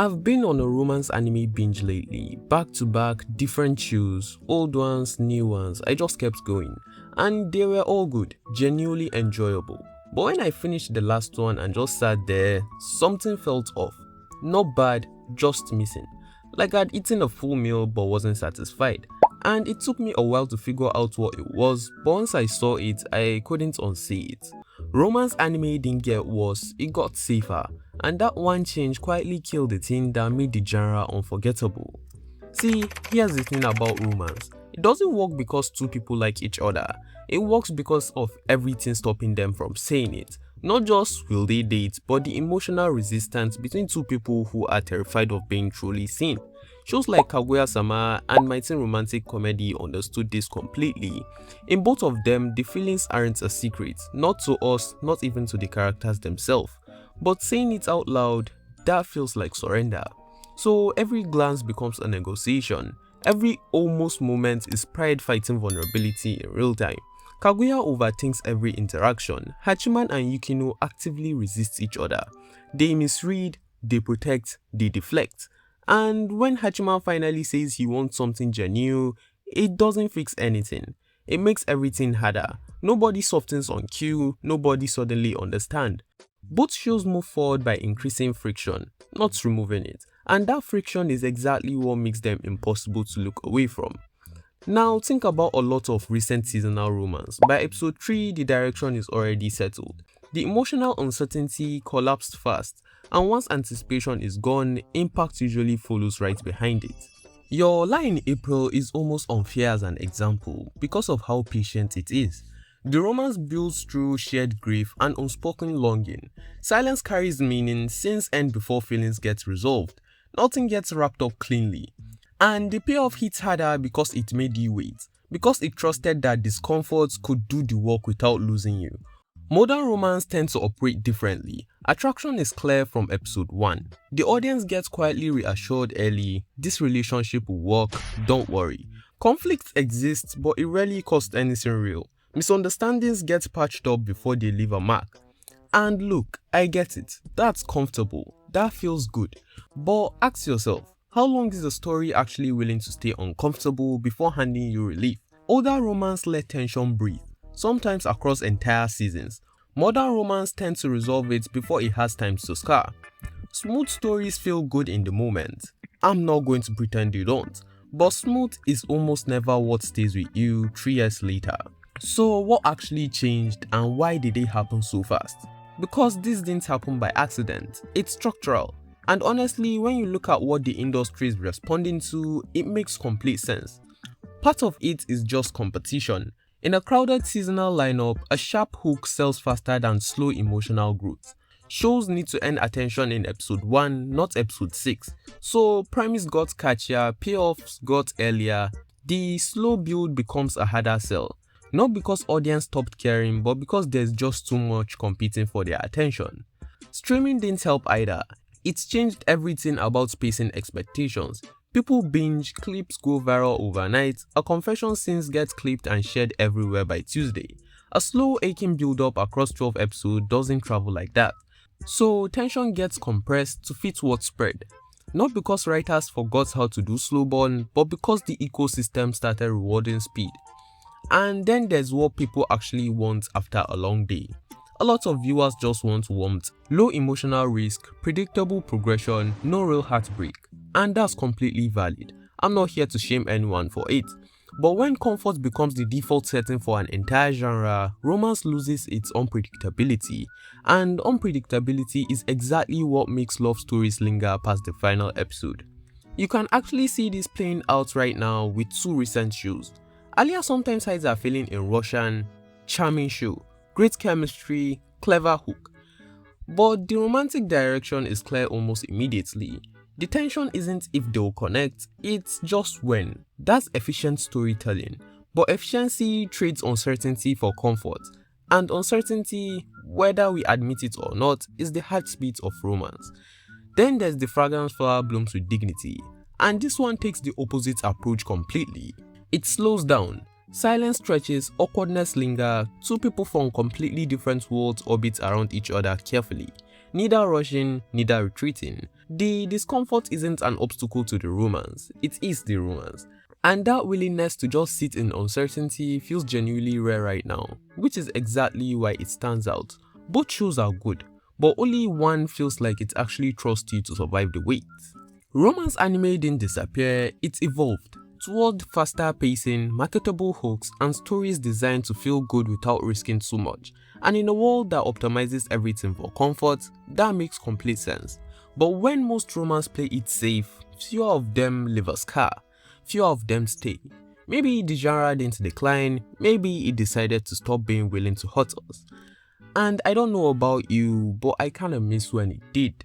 I've been on a romance anime binge lately, back to back, different shows, old ones, new ones. I just kept going, and they were all good, genuinely enjoyable. But when I finished the last one and just sat there, something felt off. Not bad, just missing. Like I'd eaten a full meal but wasn't satisfied. And it took me a while to figure out what it was, but once I saw it, I couldn't unsee it. Romance anime didn't get worse, it got safer, and that one change quietly killed the thing that made the genre unforgettable. See, here's the thing about romance. It doesn't work because two people like each other. It works because of everything stopping them from saying it. Not just will they date, but the emotional resistance between two people who are terrified of being truly seen. Shows like Kaguya-sama and My Teen Romantic Comedy understood this completely. In both of them, the feelings aren't a secret, not to us, not even to the characters themselves. But saying it out loud, that feels like surrender. So every glance becomes a negotiation. Every almost moment is pride fighting vulnerability in real time. Kaguya overthinks every interaction. Hachiman and Yukino actively resist each other. They misread, they protect, they deflect. And when Hachiman finally says he wants something genuine, it doesn't fix anything. It makes everything harder. Nobody softens on cue, nobody suddenly understands. Both shows move forward by increasing friction, not removing it. And that friction is exactly what makes them impossible to look away from. Now think about a lot of recent seasonal romance. By episode 3, the direction is already settled. The emotional uncertainty collapsed fast, and once anticipation is gone, impact usually follows right behind it. Your Lie in April is almost unfair as an example because of how patient it is. The romance builds through shared grief and unspoken longing. Silence carries meaning, scenes end before feelings get resolved. Nothing gets wrapped up cleanly. And the payoff hits harder because it made you wait, because it trusted that discomfort could do the work without losing you. Modern romance tends to operate differently. Attraction is clear from episode 1. The audience gets quietly reassured early, this relationship will work, don't worry. Conflict exists, but it rarely costs anything real. Misunderstandings get patched up before they leave a mark. And look, I get it, that's comfortable, that feels good. But ask yourself, how long is the story actually willing to stay uncomfortable before handing you relief? Older romance let tension breathe, sometimes across entire seasons. Modern romance tends to resolve it before it has time to scar. Smooth stories feel good in the moment. I'm not going to pretend they don't, but smooth is almost never what stays with you 3 years later. So what actually changed and why did it happen so fast? Because this didn't happen by accident, it's structural. And honestly, when you look at what the industry is responding to, it makes complete sense. Part of it is just competition. In a crowded seasonal lineup, a sharp hook sells faster than slow emotional growth. Shows need to earn attention in episode 1, not episode 6. So premise got catchier, payoffs got earlier, the slow build becomes a harder sell. Not because audience stopped caring, but because there's just too much competing for their attention. Streaming didn't help either. It's changed everything about pacing expectations. People binge, clips go viral overnight, a confession scenes get clipped and shared everywhere by Tuesday. A slow aching build up across 12 episodes doesn't travel like that. So tension gets compressed to fit what's spread. Not because writers forgot how to do slow burn, but because the ecosystem started rewarding speed. And then there's what people actually want after a long day. A lot of viewers just want warmth, low emotional risk, predictable progression, no real heartbreak. And that's completely valid. I'm not here to shame anyone for it. But when comfort becomes the default setting for an entire genre, romance loses its unpredictability. And unpredictability is exactly what makes love stories linger past the final episode. You can actually see this playing out right now with 2 recent shows. Alia sometimes hides her feeling in Russian, charming show, great chemistry, clever hook. But the romantic direction is clear almost immediately. The tension isn't if they'll connect, it's just when. That's efficient storytelling. But efficiency trades uncertainty for comfort. And uncertainty, whether we admit it or not, is the heartbeat of romance. Then there's The Fragrance Flower Blooms with Dignity. And this one takes the opposite approach completely. It slows down. Silence stretches, awkwardness linger, two people from completely different worlds orbit around each other carefully. Neither rushing, neither retreating. The discomfort isn't an obstacle to the romance, it is the romance. And that willingness to just sit in uncertainty feels genuinely rare right now, which is exactly why it stands out. Both shows are good, but only one feels like it actually trusts you to survive the wait. Romance anime didn't disappear, it evolved toward faster pacing, marketable hooks, and stories designed to feel good without risking too much. And in a world that optimizes everything for comfort, that makes complete sense. But when most romance play it safe, fewer of them leave a scar, fewer of them stay. Maybe the genre didn't decline, maybe it decided to stop being willing to hurt us. And I don't know about you, but I kinda miss when it did.